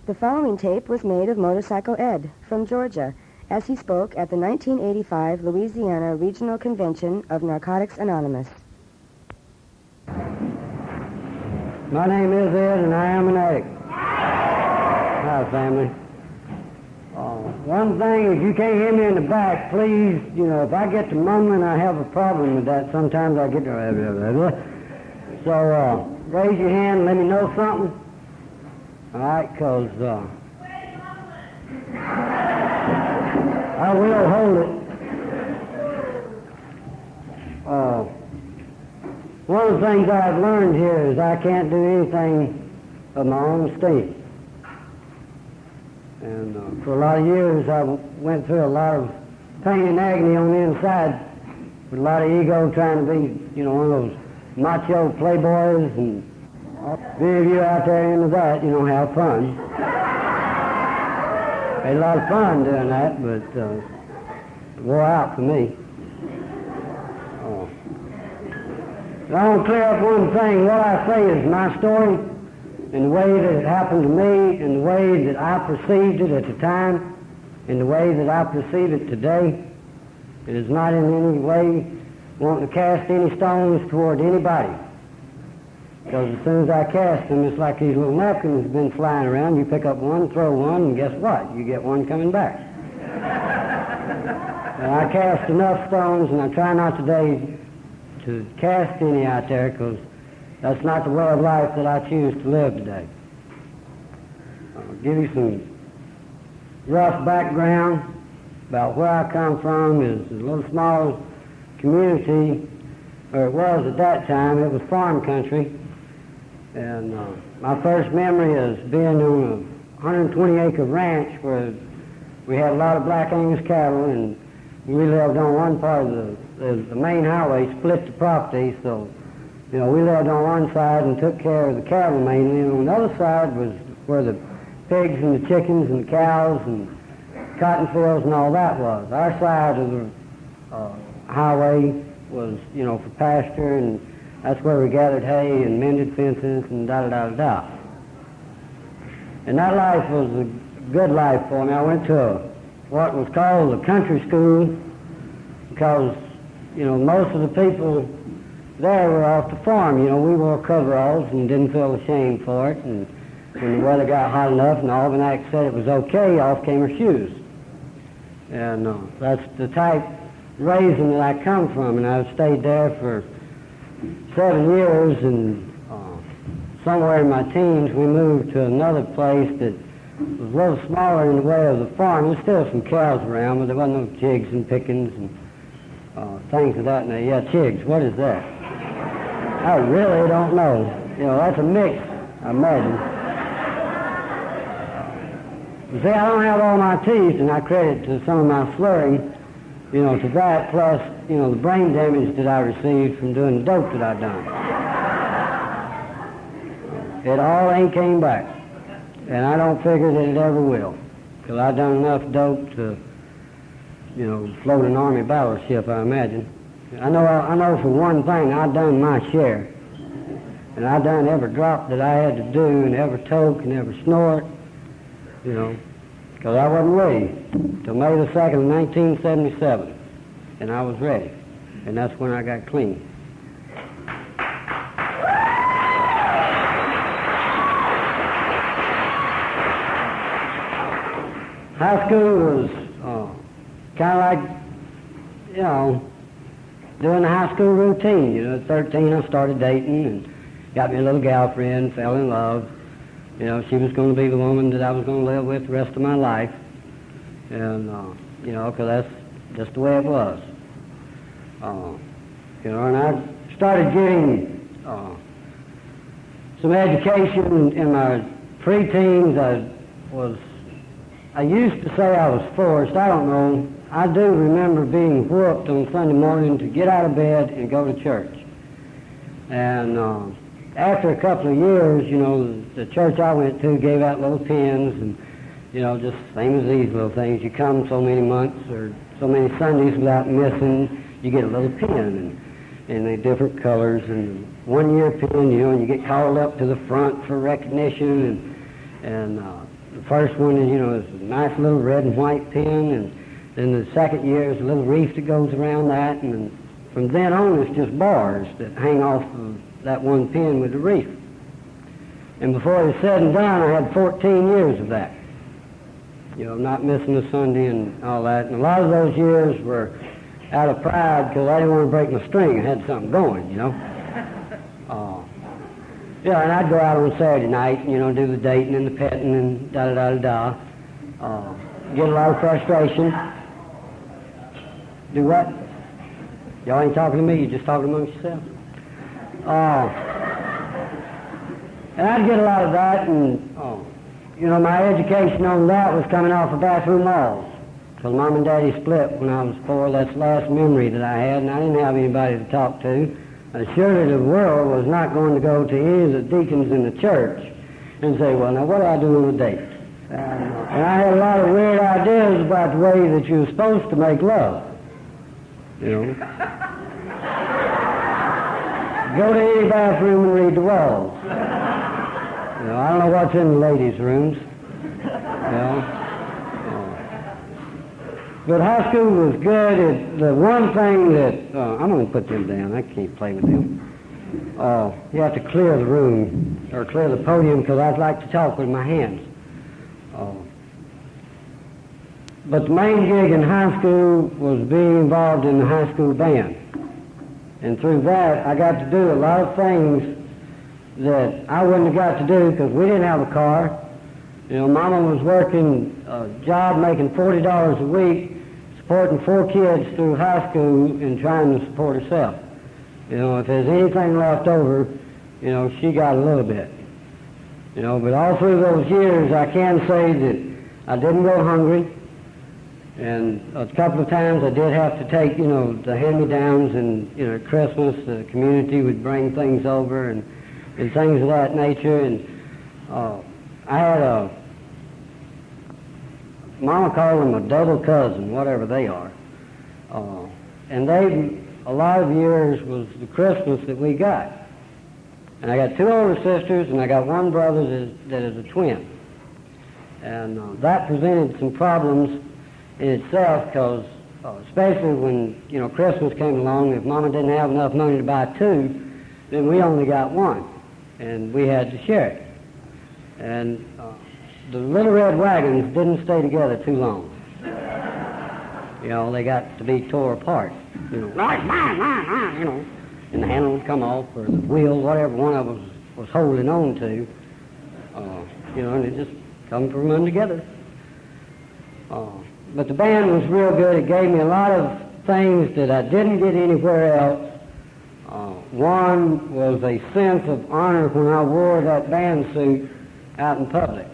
The following tape was made of Motorcycle Ed from Georgia as he spoke at the 1985 Louisiana Regional Convention of Narcotics Anonymous. My name is Ed, and I am an addict. Hi, family. One thing, if you can't hear me in the back, please, if I get to mumbling, I have a problem with that. Sometimes I get to... So, raise your hand and let me know something. All right, because I will hold it. One of the things I've learned here is I can't do anything of my own steam. And for a lot of years, I went through a lot of pain and agony on the inside with a lot of ego, trying to be, one of those macho playboys, and many of you out there into that, have fun. Had a lot of fun doing that, but it wore out for me. But I want to clear up one thing. What I say is my story, and the way that it happened to me, and the way that I perceived it at the time, and the way that I perceive it today. It is not in any way wanting to cast any stones toward anybody. Because as soon as I cast them, it's like these little napkins have been flying around. You pick up one, throw one, and guess what? You get one coming back. And I cast enough stones, and I try not today to cast any out there, because that's not the way of life that I choose to live today. I'll give you some rough background about where I come from. Is a little small community, or it was at that time. It was farm country. And my first memory is being on a 120-acre ranch where we had a lot of black Angus cattle, and we lived on one part of the main highway split the property, so we lived on one side and took care of the cattle mainly, and on the other side was where the pigs and the chickens and the cows and cotton fields and all that was. Our side of the highway was, for pasture, and that's where we gathered hay and mended fences and da-da-da-da-da. And that life was a good life for me. I went to what was called a country school because, most of the people there were off the farm. We wore coveralls and didn't feel ashamed for it. And when the weather got hot enough and the almanac said it was okay, off came her shoes. And that's the type raising that I come from. And I've stayed there for 7 years, and somewhere in my teens we moved to another place that was a little smaller in the way of the farm. There's still some cows around, but there wasn't no chigs and pickings and things of that nature. Yeah, chigs, what is that? I really don't know. That's a mix, I imagine. See, I don't have all my teeth, and I credit to some of my slurring, to that, plus, the brain damage that I received from doing the dope that I done. It all ain't came back. And I don't figure that it ever will. Because I done enough dope to, float an army battleship, I imagine. I know for one thing, I done my share. And I done every drop that I had to do, and every toke, and every snort, because I wasn't ready till May the 2nd, 1977. And I was ready. And that's when I got clean. High school was kind of like, doing the high school routine. At 13 I started dating and got me a little gal friend, fell in love. She was going to be the woman that I was going to live with the rest of my life. And, because that's just the way it was. And I started getting some education in my preteens. I used to say I was forced. I don't know. I do remember being whooped on Sunday morning to get out of bed and go to church. And after a couple of years, the church I went to gave out little pins and, just same as these little things. You come so many months or so many Sundays without missing, you get a little pin, and they're different colors, and 1 year pin, and you get called up to the front for recognition, and the first one is, is a nice little red and white pin, and then the second year is a little wreath that goes around that, and then from then on it's just bars that hang off of that one pin with the wreath. And before it was said and done, I had 14 years of that. Not missing a Sunday and all that. And a lot of those years were out of pride because I didn't want to break my string. I had something going, and I'd go out on Saturday night, do the dating and the petting and da-da-da-da-da. Get a lot of frustration. Do what? Y'all ain't talking to me, you're just talking amongst yourself. And I'd get a lot of that, and, my education on that was coming off of bathroom walls. Because Mom and Daddy split when I was 4. That's the last memory that I had, and I didn't have anybody to talk to. Surely the world was not going to go to any of the deacons in the church and say, well, now what do I do on a date? And I had a lot of weird ideas about the way that you're supposed to make love. Go to any bathroom and read the walls. I don't know what's in the ladies' rooms. But high school was good. The one thing that... I'm going to put them down. I can't play with them. You have to clear the room, or clear the podium, because I'd like to talk with my hands. But the main gig in high school was being involved in the high school band. And through that, I got to do a lot of things that I wouldn't have got to do because we didn't have a car. Mama was working a job making $40 a week, supporting 4 kids through high school and trying to support herself. If there's anything left over, she got a little bit. But all through those years, I can say that I didn't go hungry. And a couple of times I did have to take, the hand-me-downs, and, at Christmas, the community would bring things over and things of that nature. And I had Mama called them a double cousin, whatever they are. And they, a lot of years, was the Christmas that we got. And I got 2 older sisters, and I got one brother that is a twin. And that presented some problems in itself, because especially when, Christmas came along, if Mama didn't have enough money to buy 2, then we only got 1, and we had to share it. And the Little Red Wagons didn't stay together too long. They got to be tore apart. And the handle would come off, or the wheel, whatever one of us was holding on to, and it just come from under together. But the band was real good. It gave me a lot of things that I didn't get anywhere else. One was a sense of honor when I wore that band suit out in public,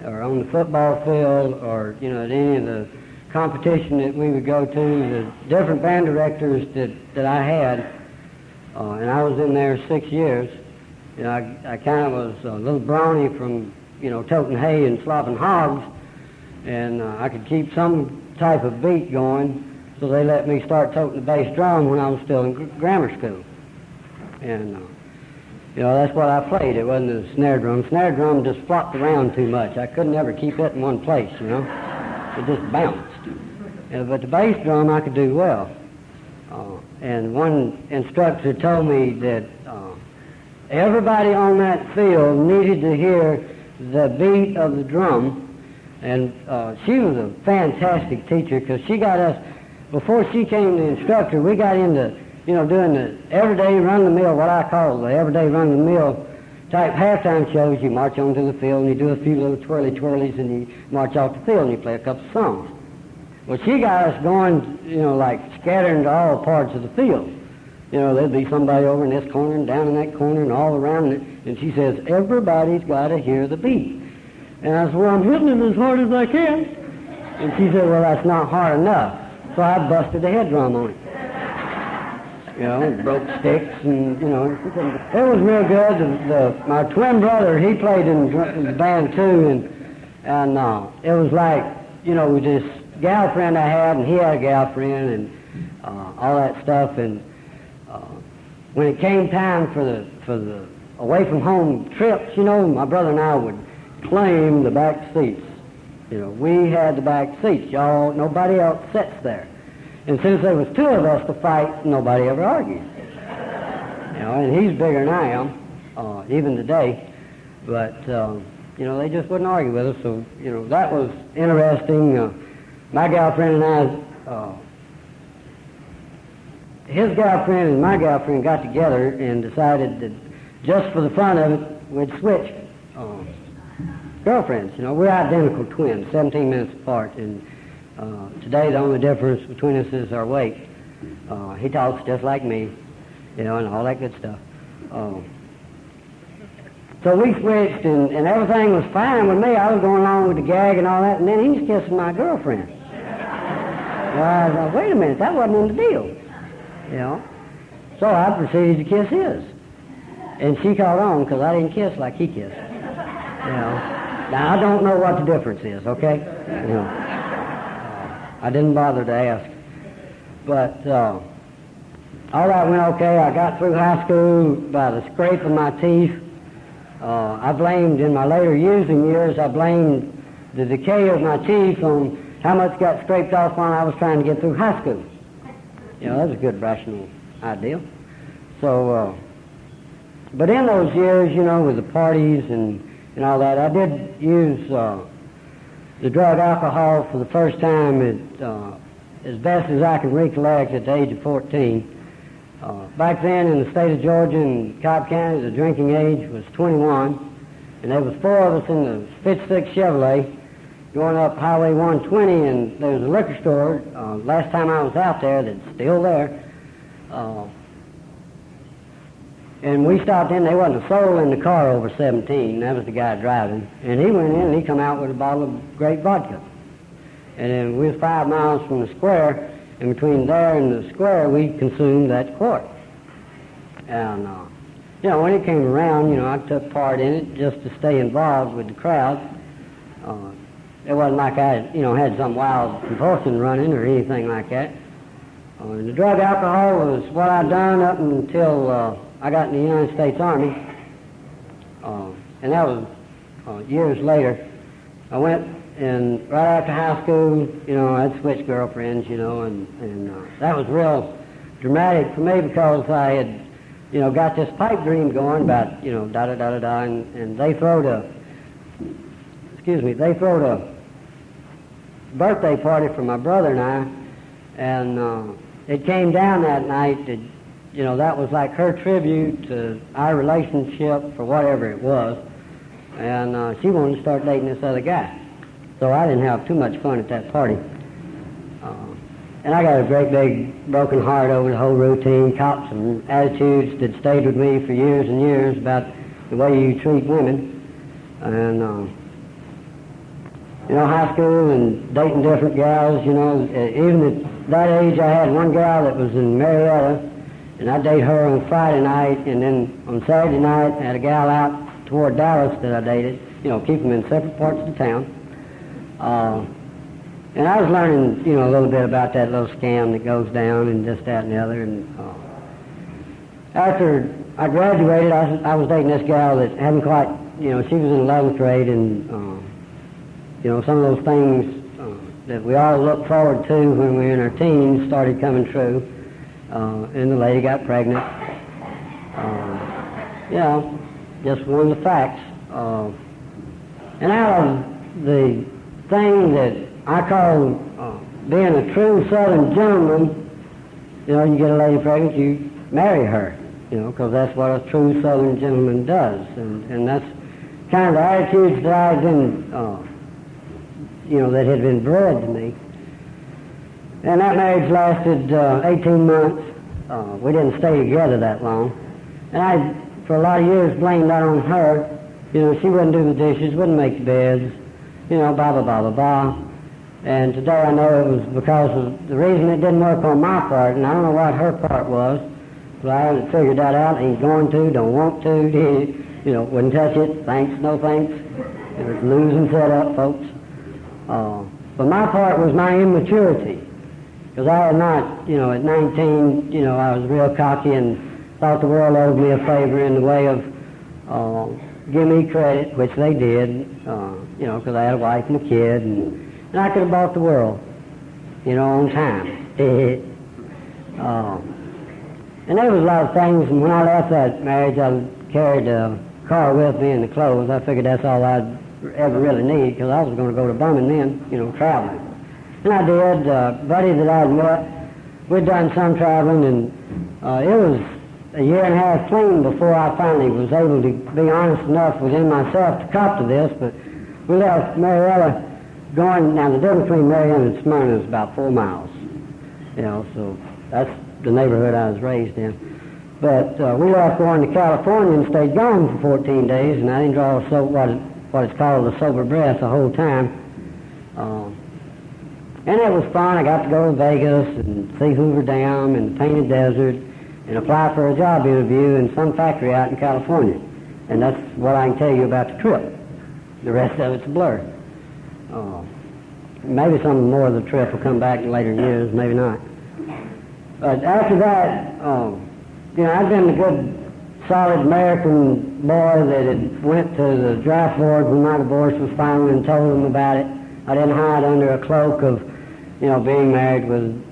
or on the football field, or, at any of the competition that we would go to, the different band directors that I had, and I was in there 6 years. I kind of was a little brawny from, toting hay and slopping hogs, and I could keep some type of beat going, so they let me start toting the bass drum when I was still in grammar school. And, that's what I played. It wasn't a snare drum. Snare drum just flopped around too much. I couldn't ever keep it in one place, It just bounced. But the bass drum I could do well. And one instructor told me that everybody on that field needed to hear the beat of the drum. And she was a fantastic teacher, because she got us, before she came the instructor, we got into, doing the everyday run-the-mill, what I call the everyday run-the-mill type halftime shows. You march onto the field and you do a few little twirlies and you march off the field and you play a couple of songs. Well, she got us going, like scattering to all parts of the field. There'd be somebody over in this corner and down in that corner and all around it. And she says, everybody's got to hear the beat. And I said, well, I'm hitting it as hard as I can. And she said, well, that's not hard enough. So I busted the head drum on it. Broke sticks and, it was real good. My twin brother, he played in the band too, and it was like, with this gal friend I had, and he had a gal friend, and all that stuff. And when it came time for the away from home trips, my brother and I would claim the back seats. You know, we had the back seats. Y'all, nobody else sits there. And since there was two of us to fight, nobody ever argued. You know, and he's bigger than I am, even today. But, you know, they just wouldn't argue with us. So, you know, that was interesting. My girlfriend and I, his girlfriend and my girlfriend got together and decided that just for the fun of it, we'd switch girlfriends. You know, we're identical twins, 17 minutes apart, and today the only difference between us is our weight. He talks just like me, you know, and all that good stuff. So we switched, and everything was fine with me. I was going along with the gag and all that, and then he's kissing my girlfriend. Well, I was like, wait a minute, that wasn't in the deal, you know. So I proceeded to kiss his. And she caught on because I didn't kiss like he kissed. You know. Now, I don't know what the difference is, okay? You know. I didn't bother to ask. But all that went okay. I got through high school by the scrape of my teeth. I blamed, in my later using years, I blamed the decay of my teeth on how much got scraped off when I was trying to get through high school. You know, that was a good rational idea. So, but in those years, you know, with the parties and all that, I did use the drug alcohol for the first time as best as I can recollect at the age of 14. Back then in the state of Georgia and Cobb County, the drinking age was 21, and there was four of us in the Fitz-6 Chevrolet going up Highway 120, and there was a liquor store, last time I was out there, that's still there, and we stopped in. There wasn't a soul in the car over 17. That was the guy driving. And he went in and he come out with a bottle of grape vodka. And then we was 5 miles from the square, and between there and the square, we consumed that quart. And, you know, when it came around, you know, I took part in it just to stay involved with the crowd. It wasn't like I, you know, had some wild compulsion running or anything like that. The drug alcohol was what I'd done up until I got in the United States Army, and that was years later. I went, and right after high school, you know, I'd switched girlfriends, you know, and that was real dramatic for me because I had, you know, got this pipe dream going about, you know, da-da-da-da-da, and they throwed a birthday party for my brother and I, and it came down that night that, you know, that was like her tribute to our relationship for whatever it was, and she wanted to start dating this other guy. So I didn't have too much fun at that party. And I got a great big broken heart over the whole routine, caught some attitudes that stayed with me for years and years about the way you treat women. And, you know, high school and dating different gals, you know, even at that age I had one gal that was in Marietta, and I dated her on Friday night, and then on Saturday night I had a gal out toward Dallas that I dated, you know, keep them in separate parts of the town. And I was learning, you know, a little bit about that little scam that goes down and this, that, and the other. And after I graduated, I was dating this gal that hadn't quite, you know, she was in 11th grade, and, you know, some of those things that we all look forward to when we were in our teens started coming true. And the lady got pregnant. You know, just one of the facts. And out of the thing that I call being a true Southern gentleman, you know, you get a lady pregnant, you marry her, you know, because that's what a true Southern gentleman does. And that's kind of the attitudes that I had been, you know, that had been bred to me. And that marriage lasted 18 months. We didn't stay together that long. And I, for a lot of years, blamed that on her. You know, she wouldn't do the dishes, wouldn't make the beds, you know, blah, blah, blah, blah, blah. And today I know it was because of the reason it didn't work on my part, and I don't know what her part was, but I haven't figured that out. Ain't going to, don't want to, you know, wouldn't touch it, thanks, no thanks. It was losing set up, folks. But my part was my immaturity, because I had not, you know, at 19, you know, I was real cocky and thought the world owed me a favor in the way of give me credit, which they did, because I had a wife and a kid, and I could have bought the world, on time. And there was a lot of things, and when I left that marriage, I carried a car with me and the clothes. I figured that's all I'd ever really need, because I was going to go to Birmingham, traveling. And I did. Buddy that I'd met, we'd done some traveling, and it was a year and a half clean before I finally was able to be honest enough within myself to cop to this. But we left Marietta going, now the difference between Marietta and Smyrna is about 4 miles, so that's the neighborhood I was raised in. But we left going to California and stayed gone for 14 days, and I didn't draw what it's called a sober breath the whole time. And it was fun. I got to go to Vegas and see Hoover Dam and the Painted Desert and apply for a job interview in some factory out in California. And that's what I can tell you about the trip. The rest of it's a blur. Maybe some more of the trip will come back in later years, maybe not. But after that, I'd been a good, solid American boy that had went to the draft board when my divorce was final and told them about it. I didn't hide under a cloak of, being married with,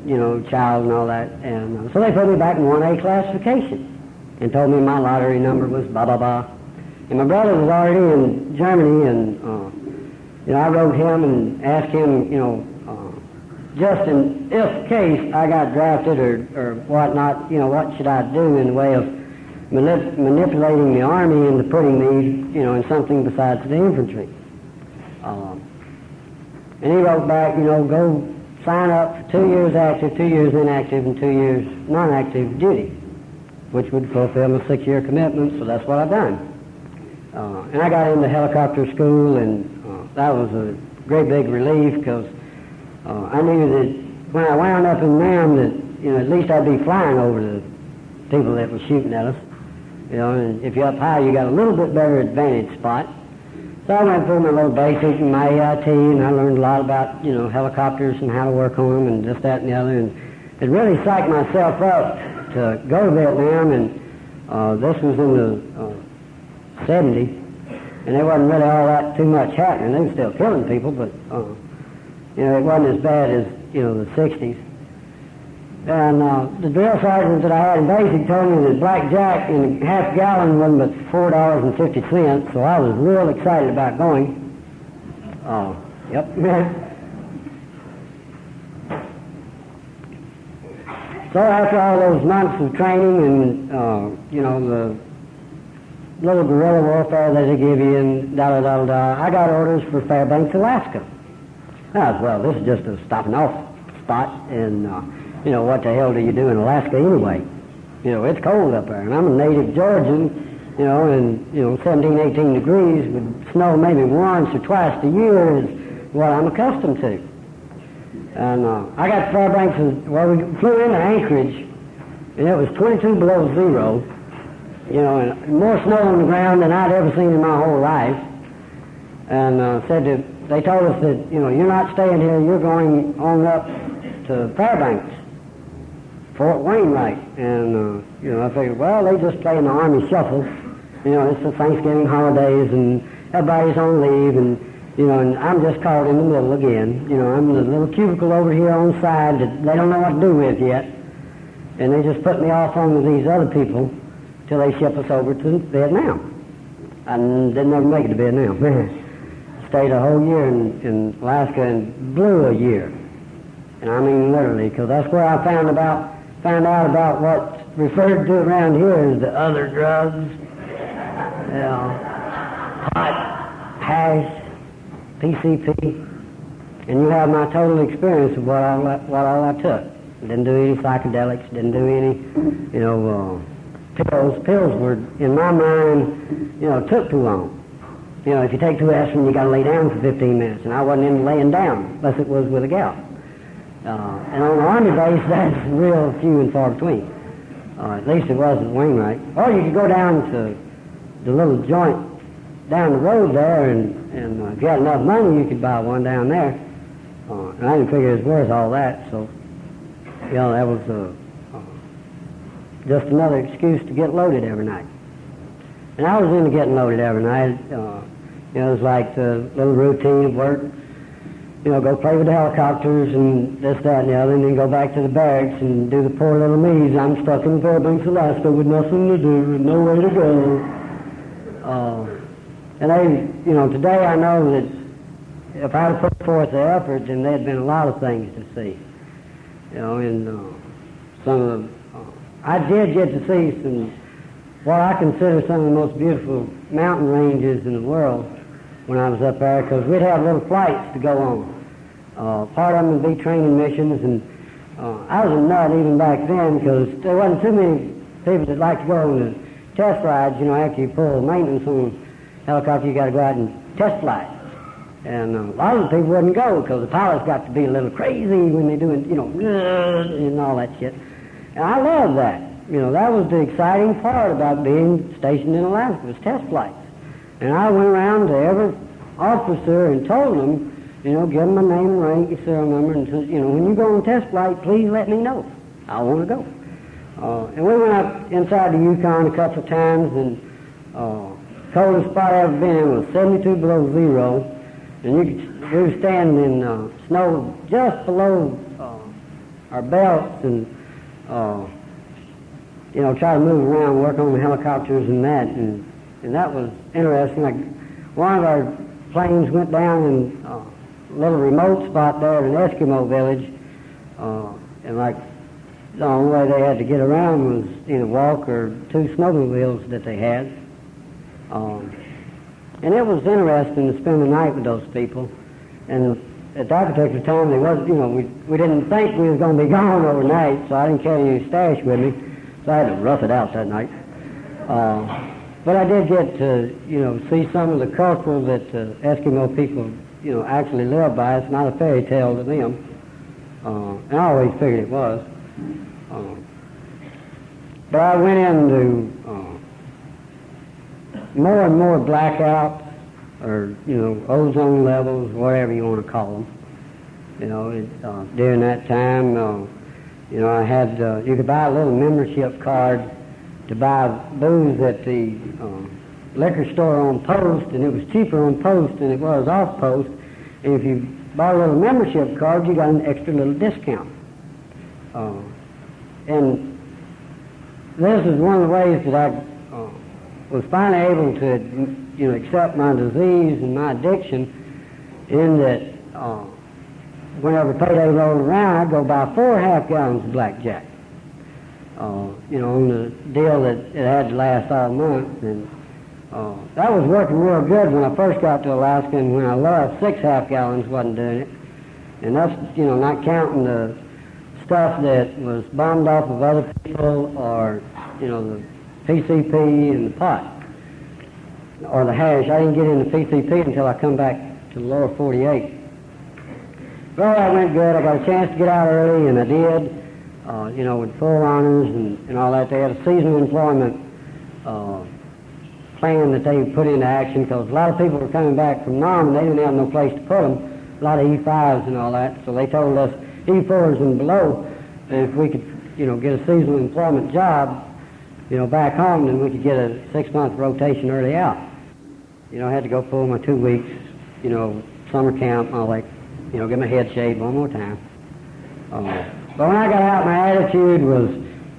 child and all that. And so they put me back in 1A classification and told me my lottery number was blah, blah, blah. And my brother was already in Germany, and, I wrote him and asked him, just in if case I got drafted or whatnot, what should I do in the way of manipulating the Army into putting me, in something besides the infantry. And he wrote back, go sign up for 2 years active, 2 years inactive, and 2 years non-active duty, which would fulfill my 6-year commitment, so that's what I've done. And I got into helicopter school, and that was a great big relief, because I knew that when I wound up in NAM that, at least I'd be flying over the people that were shooting at us. And if you're up high, you got a little bit better advantage spot. So I went through my little basic and my AIT, and I learned a lot about, helicopters and how to work on them and this, that, and the other. And it really psyched myself up to go to Vietnam, and this was in the 70s, and there wasn't really all that too much happening. They were still killing people, but, it wasn't as bad as, the 60s. And the drill sergeant that I had in basic told me that Black Jack in a half gallon wasn't but $4.50, so I was real excited about going. Yep. So after all those months of training and, the little guerrilla warfare that they give you and da-da-da-da-da, I got orders for Fairbanks, Alaska. Well, this is just a stopping off spot, and, what the hell do you do in Alaska anyway? It's cold up there, and I'm a native Georgian, and, 17, 18 degrees with snow maybe once or twice a year is what I'm accustomed to. And I got Fairbanks, we flew into Anchorage, and it was 22 below zero, and more snow on the ground than I'd ever seen in my whole life. And they told us that, you're not staying here, you're going on up to Fairbanks, Fort Wainwright. And, I figured, well, they just play in the Army shuffle. It's the Thanksgiving holidays, and everybody's on leave, and, and I'm just caught in the middle again. I'm in a little cubicle over here on the side that they don't know what to do with yet. And they just put me off on with these other people till they ship us over to Vietnam. I didn't ever make it to Vietnam. Stayed a whole year in Alaska and blew a year. And I mean literally, because that's where I found out about what's referred to around here as the other drugs. Pot, hash, PCP. And you have my total experience of what all I took. Didn't do any psychedelics, didn't do any, pills. Pills were, in my mind, took too long. If you take 2 aspirin, you got to lay down for 15 minutes, and I wasn't into laying down unless it was with a gout. And on the Army base, that's real few and far between. At least it was at Wainwright. Or you could go down to the little joint down the road there, and if you had enough money, you could buy one down there. And I didn't figure it was worth all that, so that was just another excuse to get loaded every night. And I was into getting loaded every night. You know, it was like the little routine of work. You know, go play with the helicopters and this, that, and the other, and then go back to the barracks and do the poor little me's. I'm stuck in Fairbanks, Alaska with nothing to do and nowhere to go. And you know, today I know that if I had put forth the effort, then there'd been a lot of things to see. You know, and some of them, I did get to see some, what I consider some of the most beautiful mountain ranges in the world when I was up there, because we'd have little flights to go on. Part of them would be training missions, and I was a nut even back then, because there wasn't too many people that liked to go on the test rides. You know, after you pull maintenance on a helicopter, you got to go out and test fly it. And a lot of the people wouldn't go, because the pilots got to be a little crazy when they're doing, you know, and all that shit. And I loved that. You know, that was the exciting part about being stationed in Alaska, was test flights. And I went around to every officer and told them, you know, give them my name and rank and serial number, and said, you know, when you go on a test flight, please let me know. I want to go. And we went up inside the Yukon a couple of times, and coldest spot I ever been in was 72 below zero, and we were standing in snow just below our belts, and you know, try to move around, work on the helicopters and that, and that was interesting. Like, one of our planes went down in a little remote spot there at an Eskimo village, and like, the only way they had to get around was either walk or two snowmobiles that they had. And it was interesting to spend the night with those people. And at that particular time, they was, you know, we didn't think we was going to be gone overnight, so I didn't carry any stash with me, so I had to rough it out that night. But I did get to, you know, see some of the culture that Eskimo people, you know, actually live by. It's not a fairy tale to them. And I always figured it was. But I went into more and more blackouts, or, you know, ozone levels, whatever you want to call them. You know, during that time, you know, I had, you could buy a little membership card to buy booze at the liquor store on post, and it was cheaper on post than it was off post. And if you bought a little membership card, you got an extra little discount. And this is one of the ways that I was finally able to, you know, accept my disease and my addiction, in that whenever payday rolled around, I'd go buy 4 half-gallons of blackjack. You know, on the deal that it had to last all month, and that was working real good when I first got to Alaska, and when I left, 6 half-gallons wasn't doing it. And that's, you know, not counting the stuff that was bombed off of other people, or, you know, the PCP and the pot, or the hash. I didn't get into PCP until I come back to the lower 48. Well, that went good. I got a chance to get out early, and I did, you know, with full honors and all that. They had a seasonal employment plan that they put into action, because a lot of people were coming back from Nam, and they didn't have no place to put them, a lot of E5s and all that. So they told us E4s and below, if we could, you know, get a seasonal employment job, you know, back home, then we could get a 6-month rotation early out. You know, I had to go pull my 2 weeks, you know, summer camp, and all that, you know, get my head shaved one more time. But when I got out, my attitude was,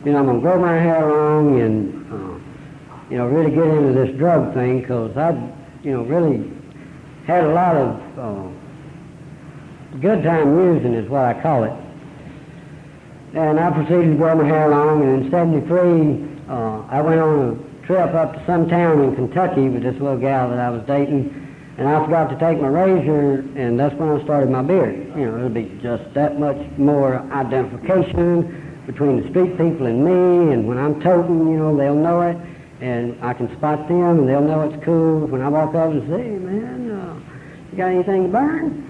you know, I'm going to grow my hair long and, you know, really get into this drug thing, because I'd, you know, really had a lot of good time using, is what I call it. And I proceeded to grow my hair long, and in 73, I went on a trip up to some town in Kentucky with this little gal that I was dating, and I forgot to take my razor, and that's when I started my beard. You know, it'll be just that much more identification between the street people and me, and when I'm toting, you know, they'll know it, and I can spot them, and they'll know it's cool. When I walk up and say, hey, man, you got anything to burn?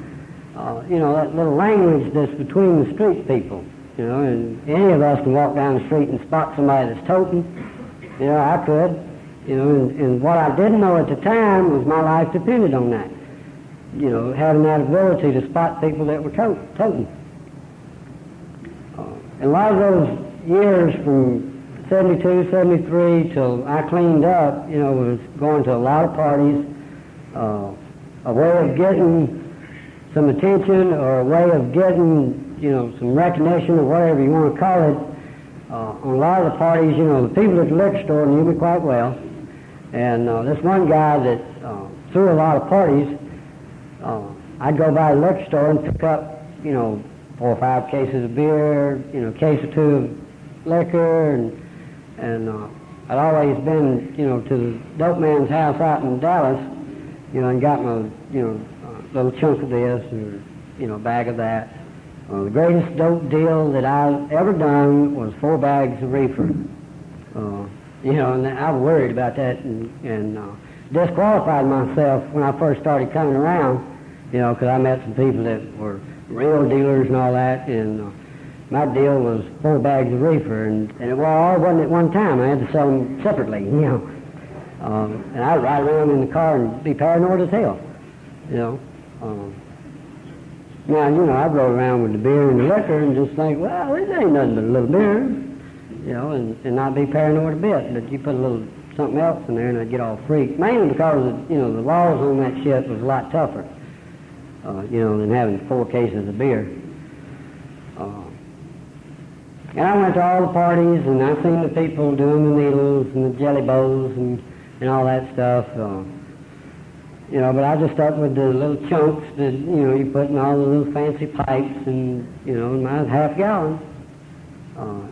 You know, that little language that's between the street people. You know, and any of us can walk down the street and spot somebody that's toting. You know, I could. You know, and what I didn't know at the time was my life depended on that. You know, having that ability to spot people that were toting. And a lot of those years from 72, 73, till I cleaned up, was going to a lot of parties, a way of getting some attention or a way of getting, some recognition or whatever you want to call it. On a lot of the parties, the people at the liquor store knew me quite well. And this one guy that threw a lot of parties, I'd go by the liquor store and pick up, 4 or 5 cases of beer, a case or 2 of liquor, and I'd always been, to the dope man's house out in Dallas, and got my, little chunk of this or, bag of that. The greatest dope deal that I ever done was 4 bags of reefer. And I was worried about that and disqualified myself when I first started coming around, because I met some people that were real dealers and all that, and my deal was 4 bags of reefer, and it all wasn't at one time. I had to sell them separately, and I'd ride around in the car and be paranoid as hell, Now, I rode around with the beer and the liquor and just think, well, it ain't nothing but a little beer, and not be paranoid a bit. But you put a little something else in there and I'd get all freaked. Mainly because, the laws on that shit was a lot tougher, than having 4 cases of beer. And I went to all the parties and I seen the people doing the needles and the jelly bowls and all that stuff. But I just stuck with the little chunks that, you put in all the little fancy pipes and, in my half gallon.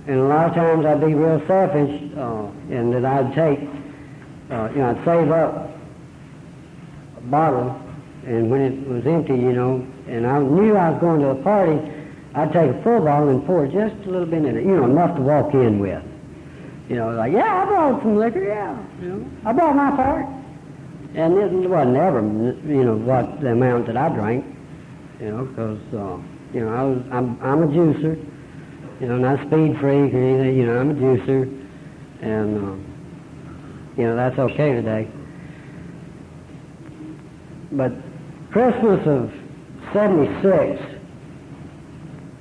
And a lot of times I'd be real selfish, and that I'd take, I'd save up a bottle, and when it was empty, and I knew I was going to a party, I'd take a full bottle and pour just a little bit in it, enough to walk in with. Like, yeah, I brought some liquor, yeah, I brought my part. And it wasn't ever, what the amount that I drank, because, I'm a juicer, not a speed freak or anything, I'm a juicer, and, that's okay today. But Christmas of 76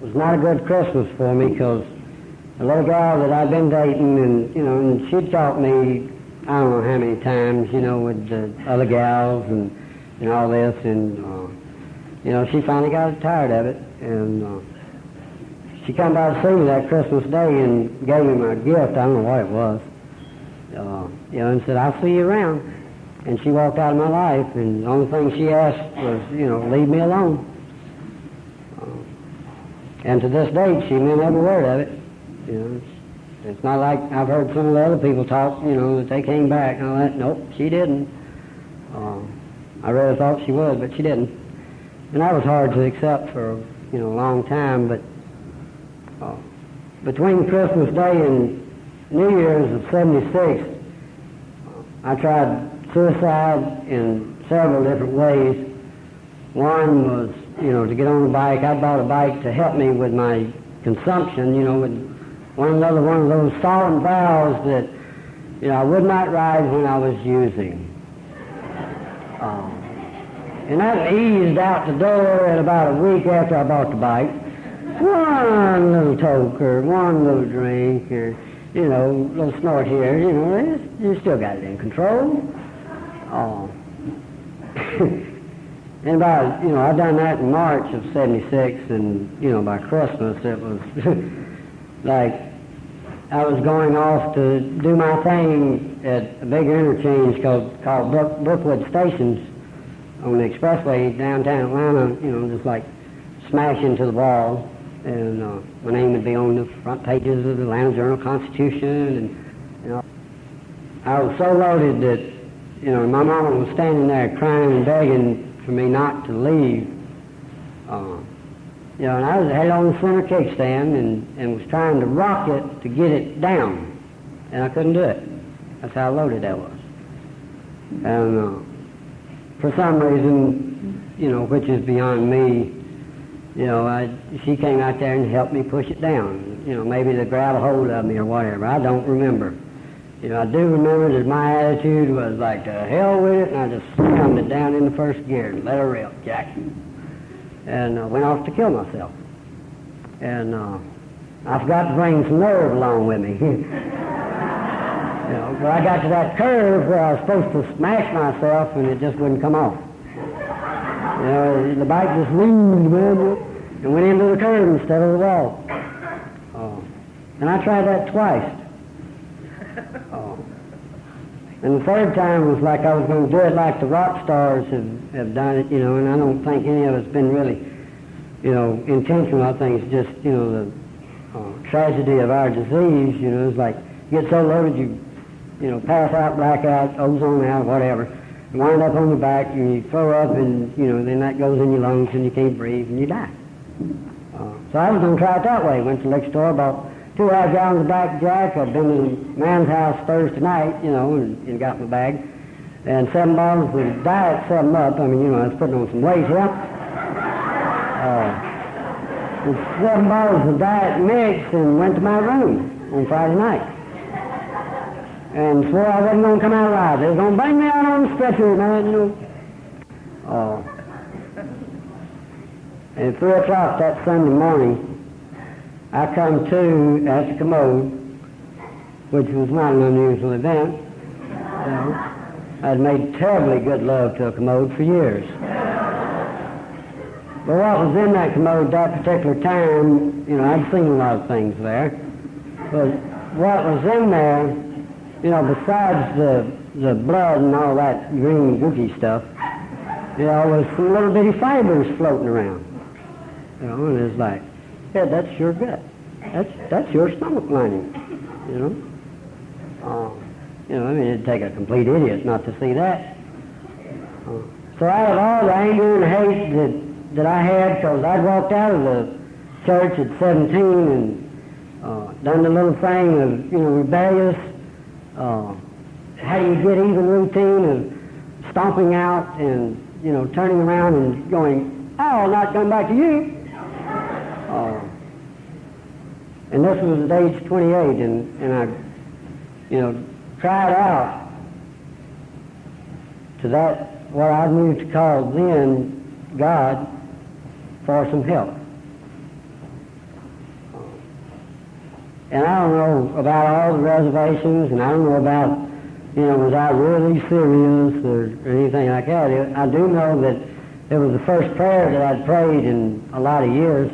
was not a good Christmas for me, because a little girl that I'd been dating, and she'd taught me, I don't know how many times, with the other gals and all this, and, she finally got tired of it, and she come by to see me that Christmas day and gave me my gift. I don't know what it was, and said, I'll see you around. And she walked out of my life, and the only thing she asked was, leave me alone. And to this date, she meant every word of it, It's not like I've heard some of the other people talk, that they came back and all that. Nope, she didn't. I really thought she would, but she didn't. And that was hard to accept for, a long time, but between Christmas Day and New Year's of 76, I tried suicide in several different ways. One was, to get on a bike. I bought a bike to help me with my consumption, with one of those solemn vows that, I would not ride when I was using. And that eased out the door at about a week after I bought the bike. One little toke or one little drink or, a little snort here, you still got it in control. And about, I done that in March of 76, and, by Christmas it was like I was going off to do my thing at a bigger interchange called Brookwood Stations on the expressway downtown Atlanta, just like smash into the wall, and my name would be on the front pages of the Atlanta Journal-Constitution, and, I was so loaded that, my mama was standing there crying and begging for me not to leave. And I had it on the center kickstand and was trying to rock it to get it down, and I couldn't do it. That's how loaded that was. And for some reason, which is beyond me, she came out there and helped me push it down. Maybe to grab a hold of me or whatever. I don't remember. I do remember that my attitude was like, to hell with it, and I just slammed it down in the first gear and let her rip, Jack. And went off to kill myself. And I forgot to bring some nerve along with me. know, but I got to that curve where I was supposed to smash myself, and it just wouldn't come off. You know, the bike just leaned, man, and went into the curve instead of the wall. And I tried that twice. And the third time was like I was going to do it like the rock stars have done it, you know, and I don't think any of it's been really, you know, intentional. I think it's just, you know, the tragedy of our disease, you know, it's like you get so loaded you know, pass out, black out, ozone out, whatever. You wind up on your back and you throw up and, you know, then that goes in your lungs and you can't breathe and you die. So I was going to try it that way. Went to the liquor store, bought 2 half gallons of Black Jack. I'd been to the man's house Thursday night, you know, and got my bag. And 7 bottles of Diet 7-Up. I mean, you know, I was putting on some weight here. 7 bottles of Diet Mix and went to my room on Friday night. And swore I wasn't going to come out alive. They was going to bring me out on the stretcher, man, you know. And at 3 o'clock that Sunday morning, I come to at the commode, which was not an unusual event. You know, I'd made terribly good love to a commode for years. But what was in that commode that particular time, you know, I'd seen a lot of things there. But what was in there, you know, besides the blood and all that green gooky stuff, you know, was some little bitty fibers floating around. You know, and it's like, yeah, that's your gut. That's your stomach lining, you know. You know, I mean, it'd take a complete idiot not to see that. So out of all the anger and hate that I had, because I'd walked out of the church at 17 and done the little thing of, you know, rebellious, how do you get even routine of stomping out and, you know, turning around and going, I'll not come back to you. And this was at age 28, and I, you know, tried out to that, what I knew to call then God, for some help. And I don't know about all the reservations, and I don't know about, you know, was I really serious or anything like that. I do know that it was the first prayer that I'd prayed in a lot of years.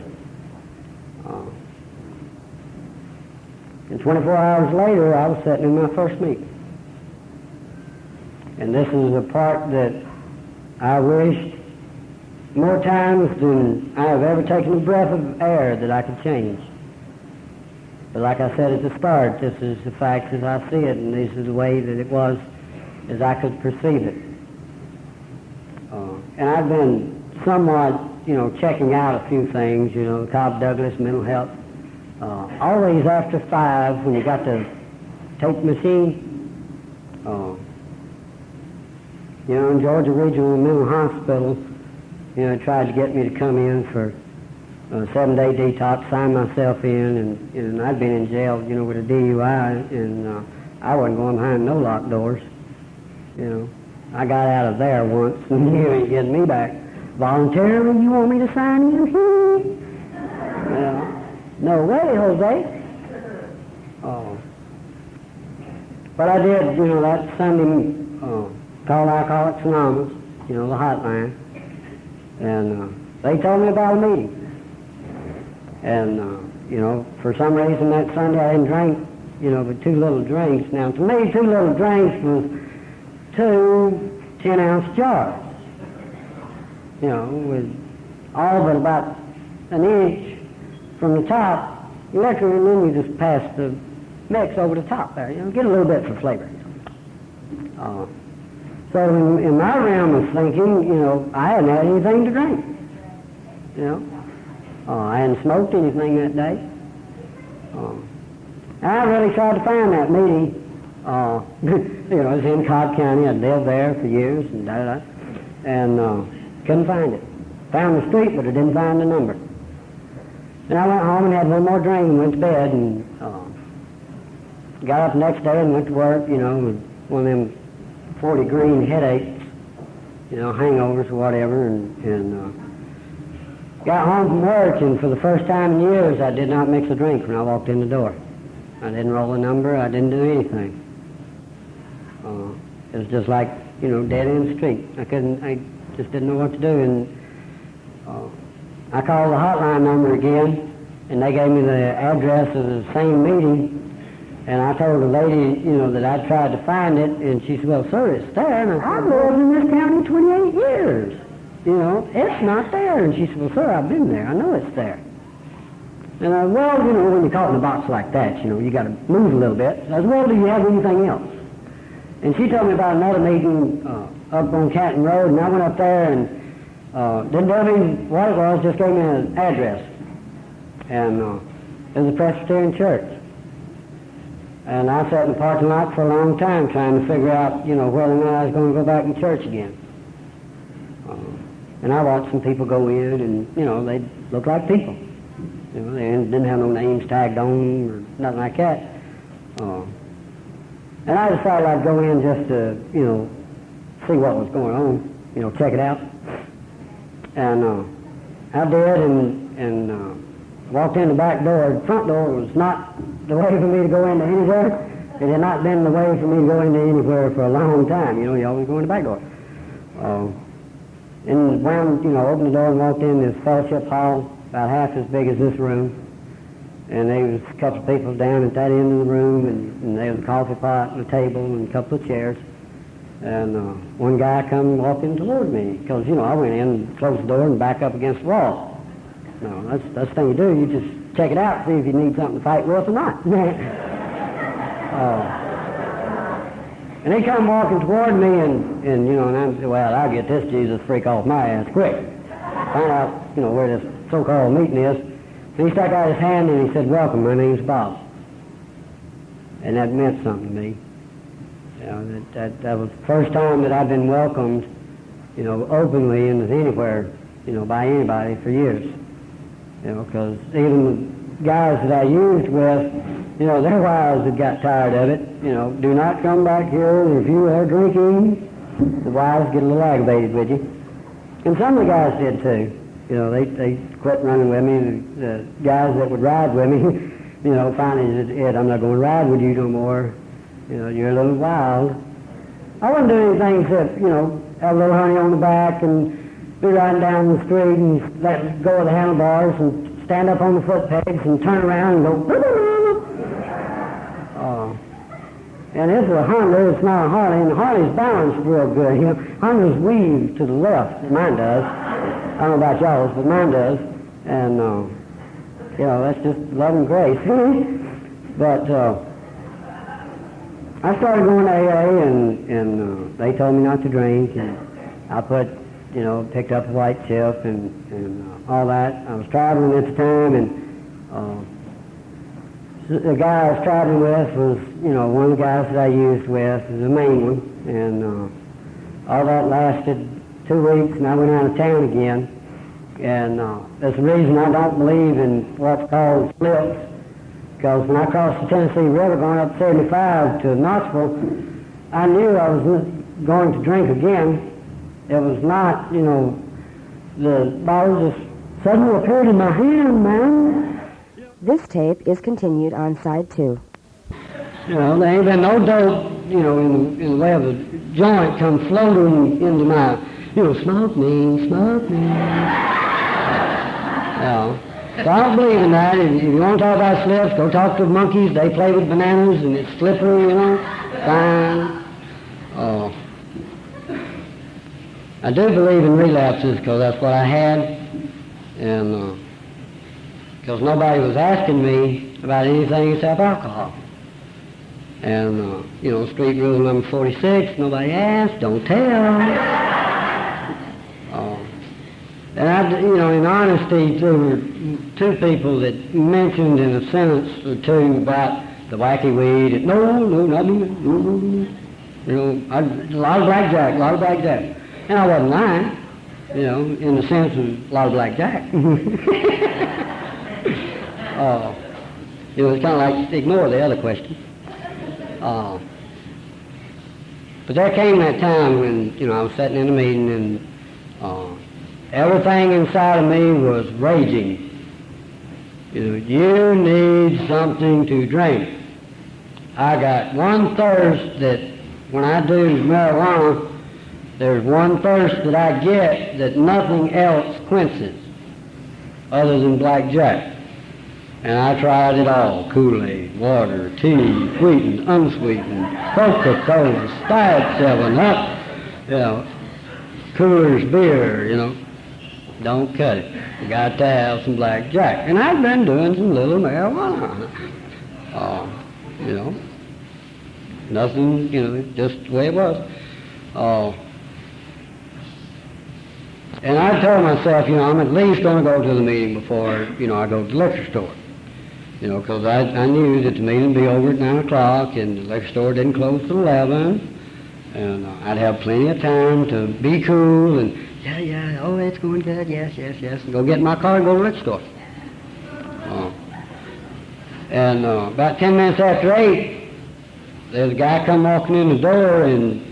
And 24 hours later, I was sitting in my first meeting. And this is a part that I wished more times than I have ever taken a breath of air that I could change. But like I said at the start, this is the facts as I see it, and this is the way that it was as I could perceive it. And I've been somewhat, you know, checking out a few things, you know, Cobb Douglas, mental health. Always after 5, when you got the tape machine, you know, in Georgia Regional Mental Hospital, you know, tried to get me to come in for a 7-day detox, sign myself in, and I'd been in jail, you know, with a DUI, and I wasn't going behind no locked doors, you know. I got out of there once, and you ain't getting me back. Voluntarily, you want me to sign in? No way, Jose. But I did, you know, that Sunday, called Alcoholics Anonymous, you know, the hotline, and they told me about a meeting. And, you know, for some reason that Sunday I didn't drink, you know, but 2 little drinks. Now, to me, 2 little drinks was 2 10-ounce jars, you know, with all but about an inch from the top liquor, and then you just pass the mix over the top there, you know, get a little bit for flavor. So in my realm of thinking, you know, I hadn't had anything to drink, you know. I hadn't smoked anything that day. I really tried to find that meeting. You know, it was in Cobb County. I'd lived there for years and da-da-da, and couldn't find it. Found the street, but I didn't find the number. And I went home and had one more drink and went to bed, and got up the next day and went to work, you know, with one of them 40 green headaches, you know, hangovers or whatever, and got home from work, and for the first time in years, I did not mix a drink when I walked in the door. I didn't roll a number, I didn't do anything. it was just like, dead end street. I just didn't know what to do, and I called the hotline number again, and they gave me the address of the same meeting, and I told the lady, that I'd tried to find it, and she said, well, sir, it's there, and I said, I've lived in this county 28 years. It's not there. And she said, well, sir, I've been there. I know it's there. And I, well, when you're caught in a box like that, you got to move a little bit. I said, well, do you have anything else? And she told me about another meeting up on Canton Road, and I went up there and didn't tell me what it was, just gave me an address. And it was a Presbyterian church. And I sat in the parking lot for a long time trying to figure out, whether or not I was going to go back to church again. And I watched some people go in, and, they looked like people. They didn't have no names tagged on them or nothing like that. And I decided I'd go in just to, see what was going on, check it out. And I did, and walked in the back door. The front door was not the way for me to go into anywhere. It had not been the way for me to go into anywhere for a long time. You always go in the back door. And wound, opened the door and walked in this fellowship hall, about half as big as this room. And there was a couple of people down at that end of the room, and there was a coffee pot and a table and a couple of chairs. And one guy come walking toward me, because, I went in and closed the door and back up against the wall. No, that's the thing you do. You just check it out, see if you need something to fight with or not. And he come walking toward me, and I said, well, I'll get this Jesus freak off my ass quick. Find out, where this so-called meeting is. And he stuck out his hand and he said, welcome, my name's Bob. And that meant something to me. That was the first time that I've been welcomed, openly into anywhere, by anybody for years. Because even the guys that I used with, their wives had got tired of it. Do not come back here if you are drinking. The wives get a little aggravated with you. And some of the guys did too. They quit running with me. The guys that would ride with me, finally said, Ed, I'm not going to ride with you no more. You're a little wild. I wouldn't do anything except, have a little honey on the back and be riding down the street and let go of the handlebars and stand up on the foot pegs and turn around and go, and this is a Honda, it's not a Harley, and the Harley's balanced real good. Hondas weave to the left, mine does. I don't know about y'all's, but mine does. And, that's just love and grace. But I started going to AA, and they told me not to drink, and I picked up a white chip and all that. I was traveling at the time, and the guy I was traveling with was, one of the guys that I used with, the main one, and all that lasted 2 weeks, and I went out of town again. And that's the reason I don't believe in what's called slips, because when I crossed the Tennessee River going up 75 to Knoxville, I knew I was going to drink again. It was not, the bottle just suddenly appeared in my hand, man. This tape is continued on side 2. There ain't been no dope, in the way of a joint come floating into my, smoke me. So I don't believe in that. If you want to talk about slips, go talk to the monkeys. They play with bananas and it's slippery, fine. I do believe in relapses because that's what I had. And because nobody was asking me about anything except alcohol. And, street rule number 46, nobody asked, don't tell. And I, in honesty, there were 2 people that mentioned in a sentence or 2 about the wacky weed. No, not me. A lot of blackjack. And I wasn't lying, in the sense of a lot of blackjack. It was kind of like ignore the other question. But there came that time when, I was sitting in a meeting and everything inside of me was raging. You need something to drink. I got one thirst that when I do marijuana, there's one thirst that I get that nothing else quenches other than blackjack. And I tried it all: Kool-Aid, water, tea, sweetened, unsweetened, Coca-Cola, Diet 7-Up, Coors beer, Don't cut it. You got to have some blackjack. And I've been doing some little marijuana. Nothing, just the way it was. And I told myself, I'm at least going to go to the meeting before, I go to the liquor store. Because I knew that the meeting would be over at 9 o'clock, and the liquor store didn't close till 11. And I'd have plenty of time to be cool and, oh, it's going good, yes, and go get in my car and go to the liquor store. And about 10 minutes after 8, there's a guy come walking in the door, and,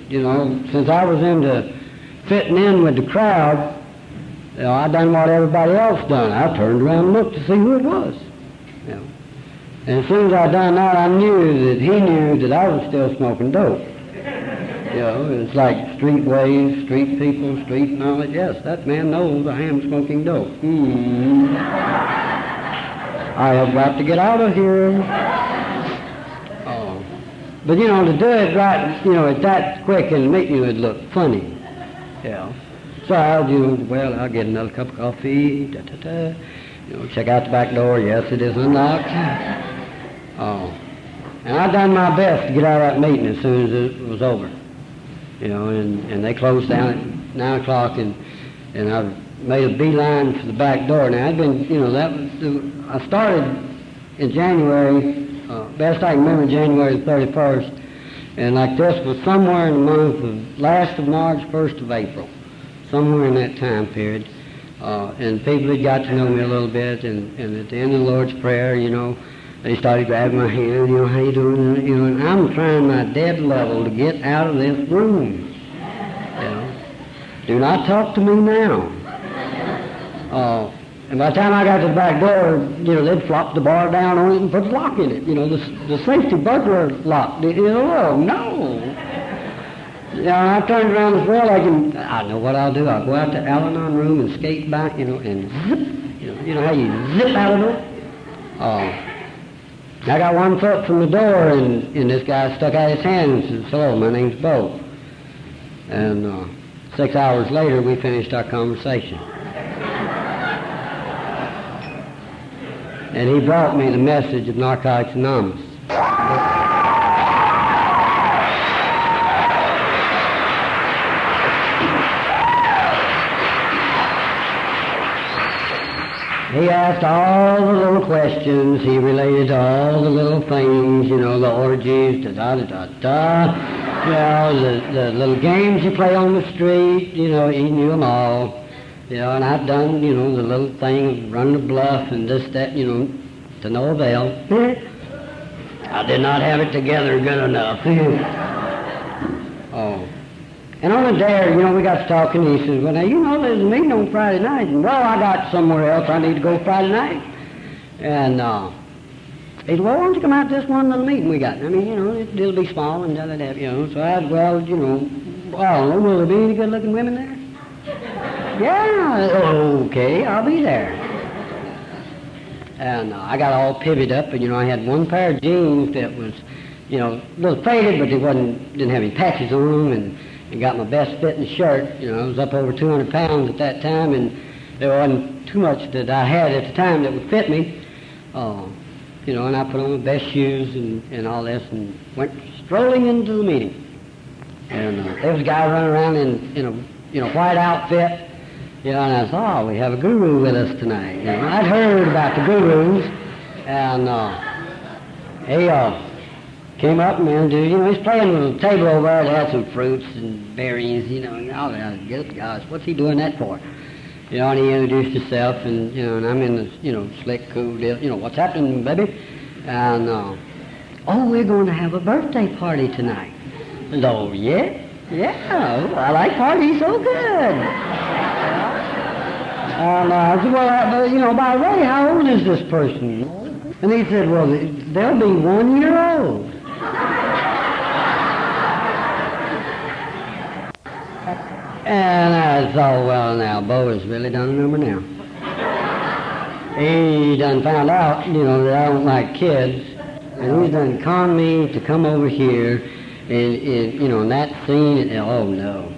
since I was into fitting in with the crowd, I done what everybody else done. I turned around and looked to see who it was. And as soon as I done that, I knew that he knew that I was still smoking dope. It's like street ways, street people, street knowledge. Yes, that man knows I am smoking dope. I have got to get out of here. But, to do it right, at that quick in the meeting, it would look funny. So I'll get another cup of coffee, check out the back door. Yes, it is unlocked. And I done my best to get out of that meeting as soon as it was over. And they closed down at 9 o'clock, and I made a beeline for the back door. Now, I'd been, I started in January, best I can remember, January the 31st, and like this was somewhere in the month of last of March, 1st of April, somewhere in that time period. And people had got to know me a little bit, and at the end of the Lord's Prayer, they started grabbing my hand, how you doing? And I'm trying my dead level to get out of this room. Do not talk to me now. And by the time I got to the back door, they'd flop the bar down on it and put the lock in it. The safety burglar lock. Oh, no. I turned around as well. I know what I'll do. I'll go out to Al-Anon room and skate back, and zip. You know how you zip out of it? I got 1 foot from the door, and this guy stuck out his hand and said, "Hello, my name's Bo." And 6 hours later, we finished our conversation. And he brought me the message of Narcotics Anonymous. He asked all the little questions. He related all the little things, the orgies, the little games you play on the street, he knew them all. And I've done, the little thing of running a bluff and this, that, to no avail. I did not have it together good enough. And on the dare, we got to talking, and he says, "Well, now, there's a meeting on Friday night." And, well, I got somewhere else I need to go Friday night. And he said, "Well, why don't you come out to this one little meeting we got? I mean, it'll be small and da-da-da, So I said, well, I don't know, will there be any good-looking women there?" "Yeah, okay, I'll be there." And I got all pivoted up, and, I had one pair of jeans that was, a little faded, but didn't have any patches on them, and got my best fitting shirt. I was up over 200 pounds at that time, and there wasn't too much that I had at the time that would fit me. And I put on my best shoes and all this, and went strolling into the meeting. And there was a guy running around in a white outfit. And I thought, we have a guru with us tonight. I'd heard about the gurus, and he came up and he's playing with a table over there that had some fruits and berries, gosh, what's he doing that for? And he introduced himself, and I'm in this, slick, cool deal. What's happening, baby? And we're going to have a birthday party tonight. And, oh, yeah? Yeah, I like parties so good. And I said, well, by the way, how old is this person? And he said, well, they'll be 1 year old. And I thought, well, now, Bo has really done a number now. He done found out, that I don't like kids, and he's done conned me to come over here, and in that scene, and, oh, no.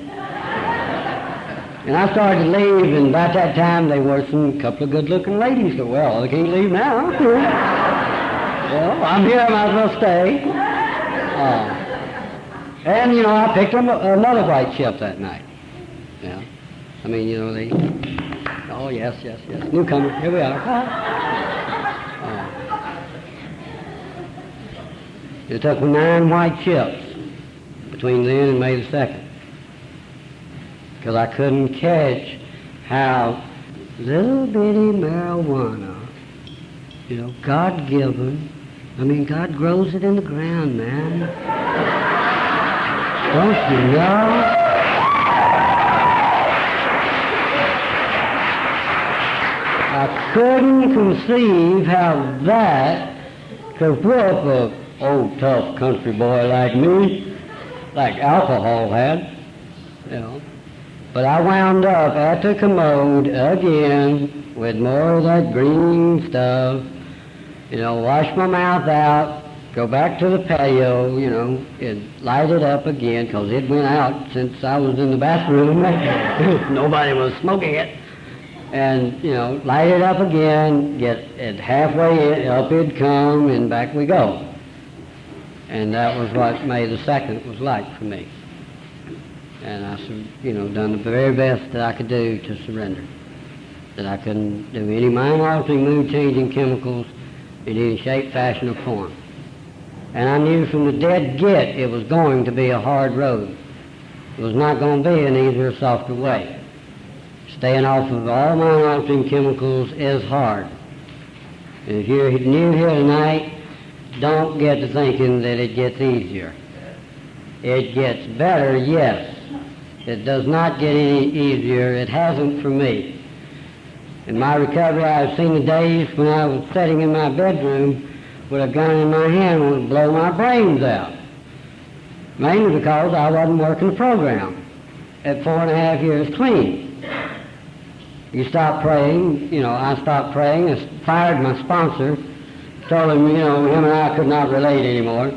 And I started to leave, and about that time, there were some couple of good-looking ladies. So, well, I can't leave now. Well, I'm here, I might as well stay. And, I picked up another white chip that night. Yeah. I mean, they... Oh, yes. Newcomer, here we are. It took 9 white chips between then and May the 2nd. Because I couldn't catch how little bitty marijuana, God-given, God grows it in the ground, man. Don't you know? I couldn't conceive how that could whip a old tough country boy like me, like alcohol had, But I wound up at the commode again with more of that green stuff, wash my mouth out, go back to the patio, and light it up again, because it went out since I was in the bathroom. Nobody was smoking it. And, light it up again, get it halfway in, up it'd come, and back we go. And that was what May the 2nd was like for me. And I, done the very best that I could do to surrender. That I couldn't do any mind-altering, mood-changing chemicals in any shape, fashion, or form. And I knew from the dead get it was going to be a hard road. It was not going to be an easier, softer way. Staying off of all mind-altering chemicals is hard. And if you're new here tonight, don't get to thinking that it gets easier. It gets better, yes. It does not get any easier. It hasn't for me. In my recovery, I've seen the days when I was sitting in my bedroom with a gun in my hand and would blow my brains out. Mainly because I wasn't working the program at 4.5 years clean. You stop praying, I stopped praying, I fired my sponsor, told him, him and I could not relate anymore.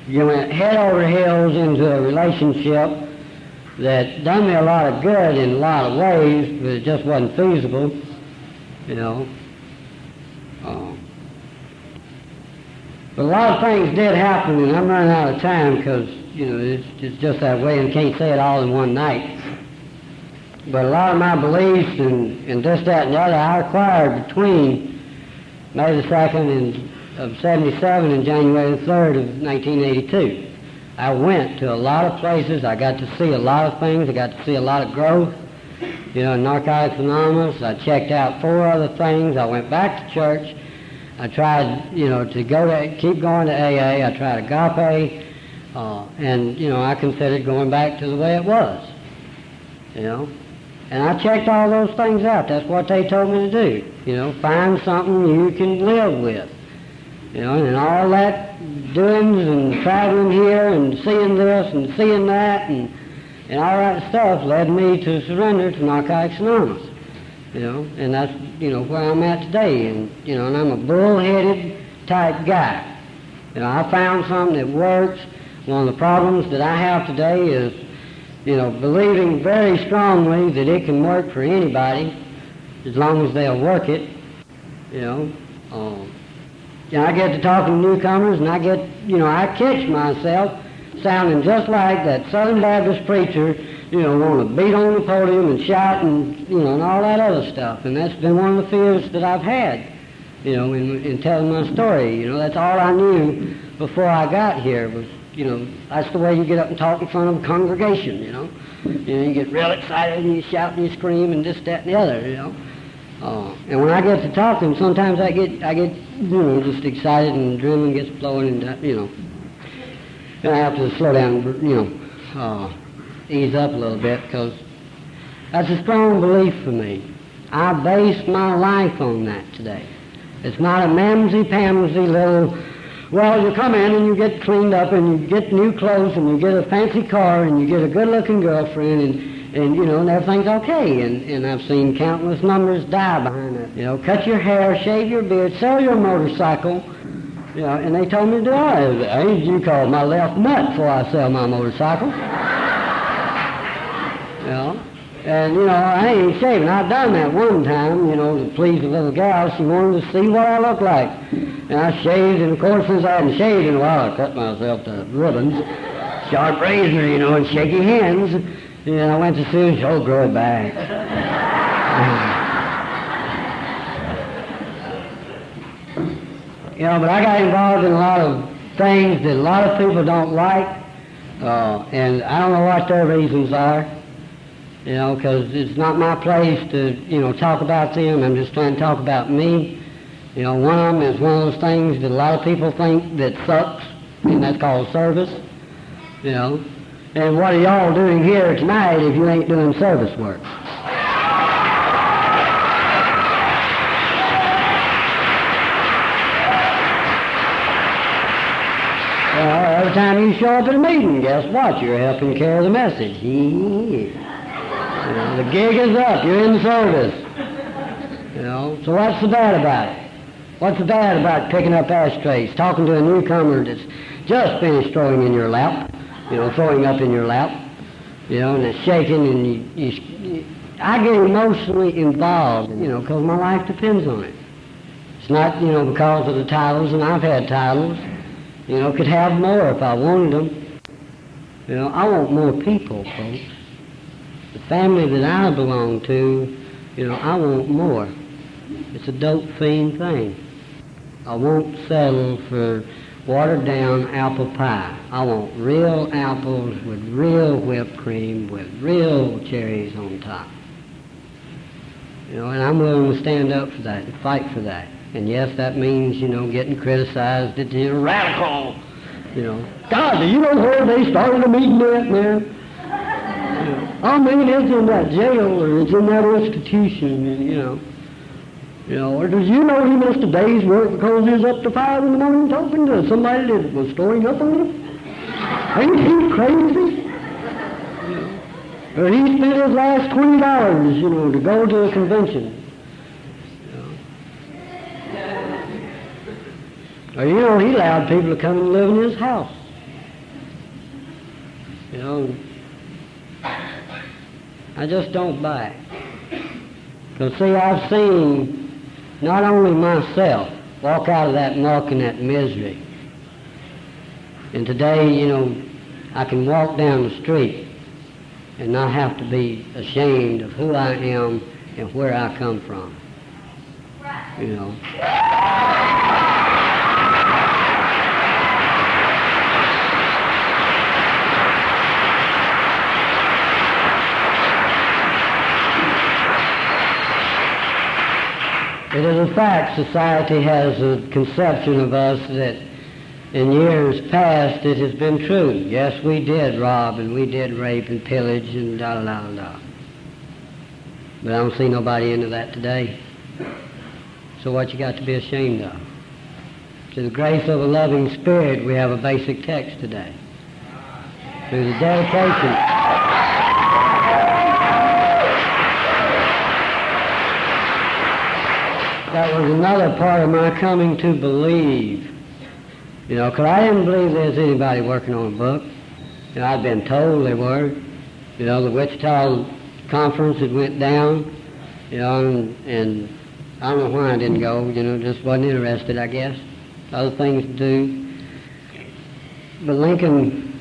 You went head over heels into a relationship that done me a lot of good in a lot of ways, but it just wasn't feasible, But a lot of things did happen, and I'm running out of time because, it's just that way and can't say it all in one night. But a lot of my beliefs and this, that, and the other I acquired between May the 2nd of 77 and January the 3rd of 1982. I went to a lot of places. I got to see a lot of things. I got to see a lot of growth. In Narcotics Anonymous, I checked out 4 other things. I went back to church. I tried, to keep going to AA. I tried agape. And, I considered going back to the way it was, And I checked all those things out. That's what they told me to do. Find something you can live with. And all that doings and traveling here and seeing this and seeing that and all that stuff led me to surrender to Narcotics Anonymous. And that's, where I'm at today. And, and I'm a bull-headed type guy. I found something that works. One of the problems that I have today is, believing very strongly that it can work for anybody as long as they'll work it, I get to talking to newcomers, and I get, I catch myself sounding just like that Southern Baptist preacher, want to beat on the podium and shout and, and all that other stuff. And that's been one of the fears that I've had, in telling my story. That's all I knew before I got here was, that's the way you get up and talk in front of a congregation, You get real excited and you shout and you scream and this, that, and the other, And when I get to talking, sometimes I get just excited and adrenaline gets flowing and, and I have to slow down, ease up a little bit because that's a strong belief for me. I base my life on that today. It's not a mamsy-pamsy little, well, you come in and you get cleaned up and you get new clothes and you get a fancy car and you get a good-looking girlfriend and and everything's okay. And I've seen countless numbers die behind it. Cut your hair, shave your beard, sell your motorcycle. And they told me to do it. I ain't you call my left nut before I sell my motorcycle. And I ain't shaving. I've done that one time, to please a little gal. She wanted to see what I look like. And I shaved, and of course, since I hadn't shaved in a while, I cut myself to ribbons, sharp razor, and shaky hands. And I went to Susan, she'll grow it back. But I got involved in a lot of things that a lot of people don't like, and I don't know what their reasons are, because it's not my place to, talk about them. I'm just trying to talk about me. One of them is one of those things that a lot of people think that sucks, and that's called service, And what are y'all doing here tonight if you ain't doing service work? Every time you show up at a meeting, guess what? You're helping carry the message. The gig is up. You're in service. So what's the bad about it? What's the bad about picking up ashtrays, talking to a newcomer that's just finished throwing in your lap, throwing up in your lap, and it's shaking, and I get emotionally involved, because my life depends on it. It's not, because of the titles, and I've had titles. Could have more if I wanted them. I want more people, folks. The family that I belong to, I want more. It's a dope fiend thing. I won't settle for watered-down apple pie. I want real apples with real whipped cream with real cherries on top. And I'm willing to stand up for that and fight for that. And yes, that means, getting criticized that you're radical. God, do you know where they started a meeting at, man? I mean, it's in that jail or it's in that institution, or did you know he missed a day's work because he was up to 5 in the morning talking to somebody that was storing up on him? Ain't he crazy? Or he spent his last $20, to go to a convention. Or, he allowed people to come and live in his house. I just don't buy it. Because, see, I've seen not only myself walk out of that muck and that misery. And today, I can walk down the street and not have to be ashamed of who I am and where I come from. It is a fact society has a conception of us that in years past it has been true. Yes, we did rob and we did rape and pillage and da-da-da-da. But I don't see nobody into that today. So what you got to be ashamed of? To the grace of a loving spirit, we have a basic text today. Through the dedication. That was another part of my coming to believe. Because I didn't believe there's anybody working on a book. I'd been told there were. The Wichita conference had went down, and I don't know why I didn't go, just wasn't interested, I guess. Other things to do. But Lincoln,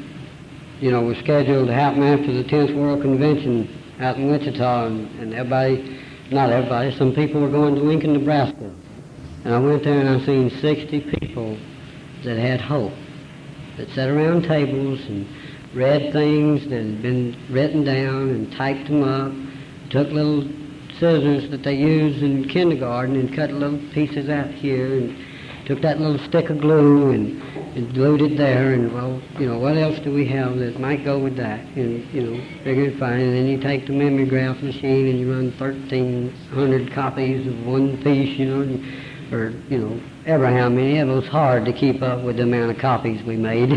was scheduled to happen after the 10th World Convention out in Wichita, and everybody, not everybody, some people were going to Lincoln, Nebraska. And I went there and I seen 60 people that had hope, that sat around tables and read things that had been written down and typed them up, took little scissors that they used in kindergarten and cut little pieces out here and took that little stick of glue and glued it there and, well, what else do we have that might go with that? And, figured fine. And then you take the mimeograph machine and you run 1,300 copies of one piece, or, ever how many. It was hard to keep up with the amount of copies we made,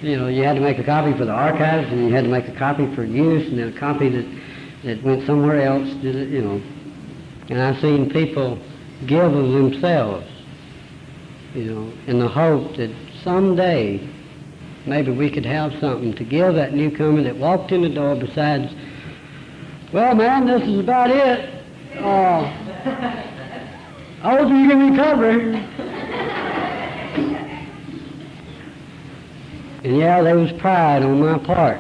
you had to make a copy for the archives, and you had to make a copy for use, and then a copy that went somewhere else, And I've seen people give of themselves, in the hope that someday maybe we could have something to give that newcomer that walked in the door besides, well, man, this is about it. I hope you can recover. And yeah, there was pride on my part,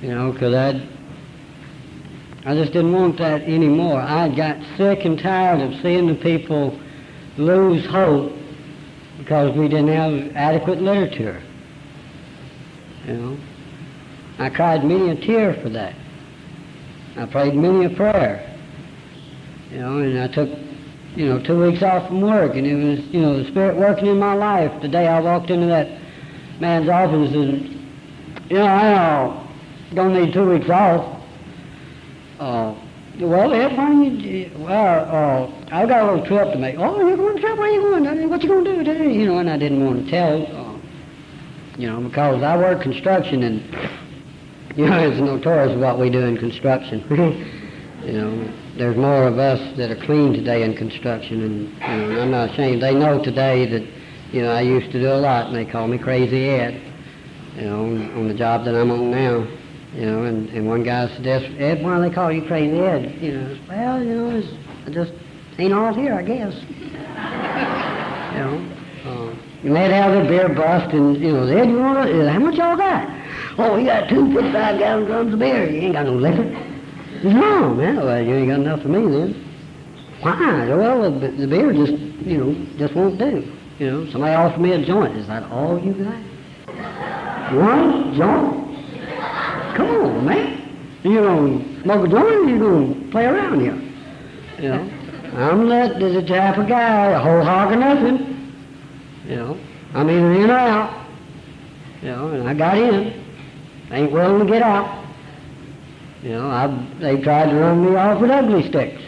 because I just didn't want that anymore. I got sick and tired of seeing the people lose hope because we didn't have adequate literature. I cried many a tear for that. I prayed many a prayer. And I took, 2 weeks off from work, and it was, the Spirit working in my life. The day I walked into that man's office and, I don't need 2 weeks off. Well, Ed, why don't you, I've got a little trip to make. Oh, you're going to trip? Where are you going? What you going to do today? And I didn't want to tell, because I work construction, and, it's notorious what we do in construction. There's more of us that are clean today in construction, and, I'm not ashamed. They know today that, I used to do a lot, and they call me Crazy Ed, on the job that I'm on now. And one guy suggested, Ed, why do they call you Crazy Ed? Well, I just ain't all here, I guess. And they'd have their beer bust, and, Ed, you want to, how much y'all got? Oh, we got 2 55-gallon drums of beer. You ain't got no liquor? No, man, well, you ain't got enough for me then. Why? Well, the beer just, just won't do. Somebody offered me a joint. Is that all you got? One joint? Come on, man. You don't smoke a joint, you don't play around here. I'm let the type of guy, a whole hog or nothing. I'm either in or out. And I got in. I ain't willing to get out. They tried to run me off with ugly sticks.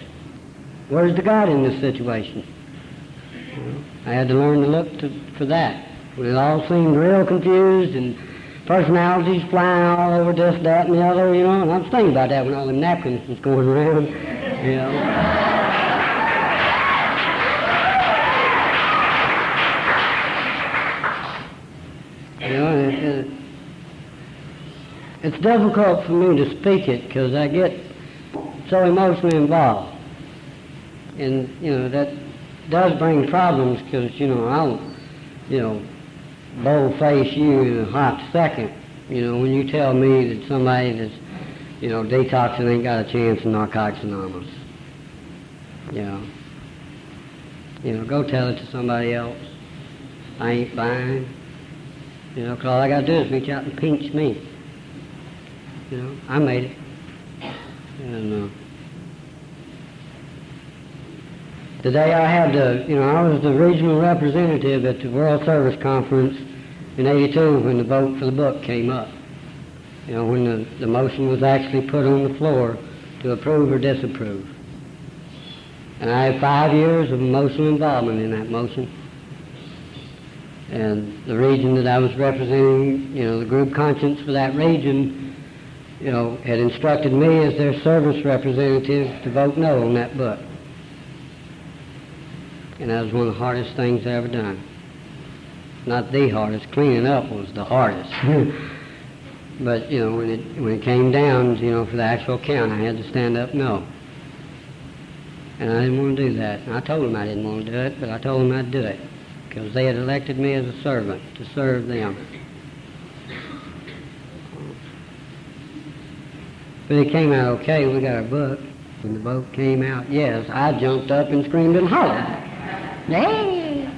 Where's the God in this situation? I had to learn to look for that. When it all seemed real confused and personalities flying all over this, that, and the other, and I was thinking about that when all the napkins was going around, It's difficult for me to speak it because I get so emotionally involved. And, that does bring problems because, I'll, bold-face you in a hot second. When you tell me that somebody that's, detoxing ain't got a chance in Narcotics Anonymous. Go tell it to somebody else. I ain't buying. Because all I got to do is reach out and pinch me. I made it. And today I had I was the regional representative at the World Service Conference in '82 when the vote for the book came up. When the motion was actually put on the floor to approve or disapprove. And I had 5 years of emotional involvement in that motion. And the region that I was representing, the group conscience for that region, had instructed me as their service representative to vote no on that book. And that was one of the hardest things I ever done. Not the hardest, cleaning up was the hardest. But, when it came down, for the actual count, I had to stand up no. And I didn't want to do that. And I told them I didn't want to do it, but I told them I'd do it. Because they had elected me as a servant to serve them. But it came out okay. We got our book. When the vote came out, yes, I jumped up and screamed and hollered. Hey!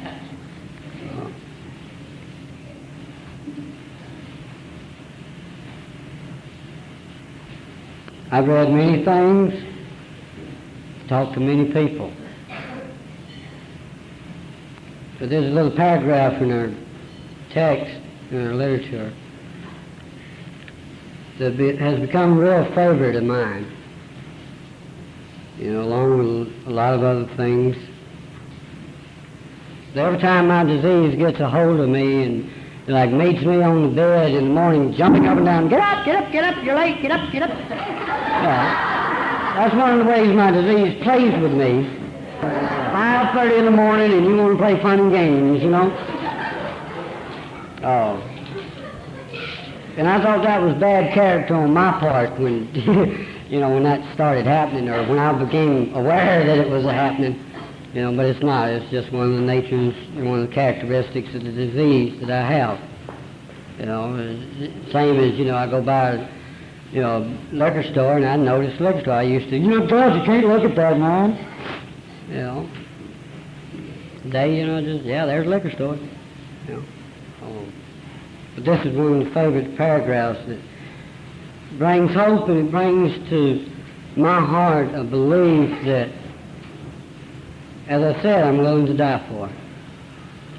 I've read many things, talked to many people. But there's a little paragraph in our text, in our literature, that has become a real favorite of mine, along with a lot of other things. Every time my disease gets a hold of me and like meets me on the bed in the morning, jumping up and down, get up, get up, get up, you're late, get up, get up. That's one of the ways my disease plays with me. 5:30 in the morning and you want to play fun and games, you know? Oh. And I thought that was bad character on my part when, you know, when that started happening, or when I became aware that it was happening, you know, but it's not. It's just one of the natures, one of the characteristics of the disease that I have. You know, same as, you know, I go by, you know, liquor store and I notice liquor store. I used to, you know, George, you can't look at that, man. You know, today, you know, just, yeah, there's liquor store. You know. But this is one of the favorite paragraphs that brings hope, and it brings to my heart a belief that, as I said, I'm willing to die for,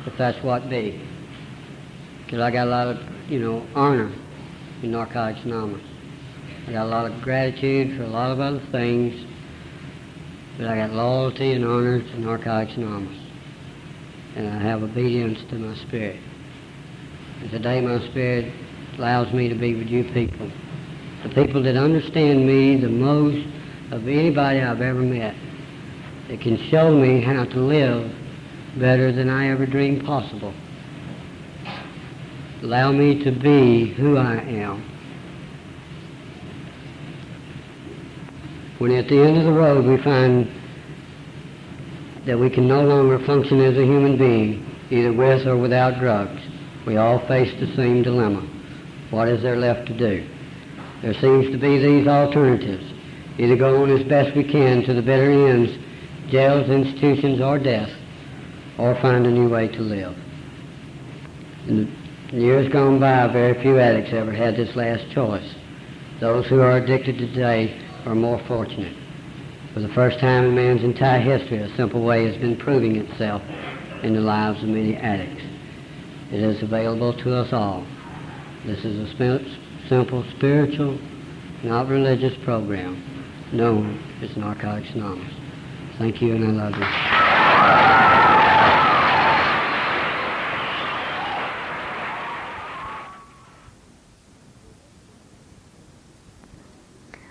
if that's what be. Because I got a lot of, you know, honor in Narcotics Anonymous. I got a lot of gratitude for a lot of other things, but I got loyalty and honor to Narcotics Anonymous. And I have obedience to my spirit. And today my spirit allows me to be with you people. The people that understand me the most of anybody I've ever met. That can show me how to live better than I ever dreamed possible. Allow me to be who I am. When at the end of the road we find that we can no longer function as a human being, either with or without drugs, we all face the same dilemma. What is there left to do? There seems to be these alternatives. Either go on as best we can to the bitter ends, jails, institutions, or death, or find a new way to live. In the years gone by, very few addicts ever had this last choice. Those who are addicted today are more fortunate. For the first time in man's entire history, a simple way has been proving itself in the lives of many addicts. It is available to us all. This is a simple spiritual, not religious program known as Narcotics Anonymous. Thank you, and I love you.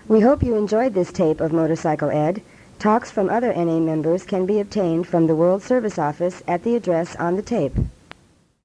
We hope you enjoyed this tape of Motorcycle Ed. Talks from other NA members can be obtained from the World Service Office at the address on the tape.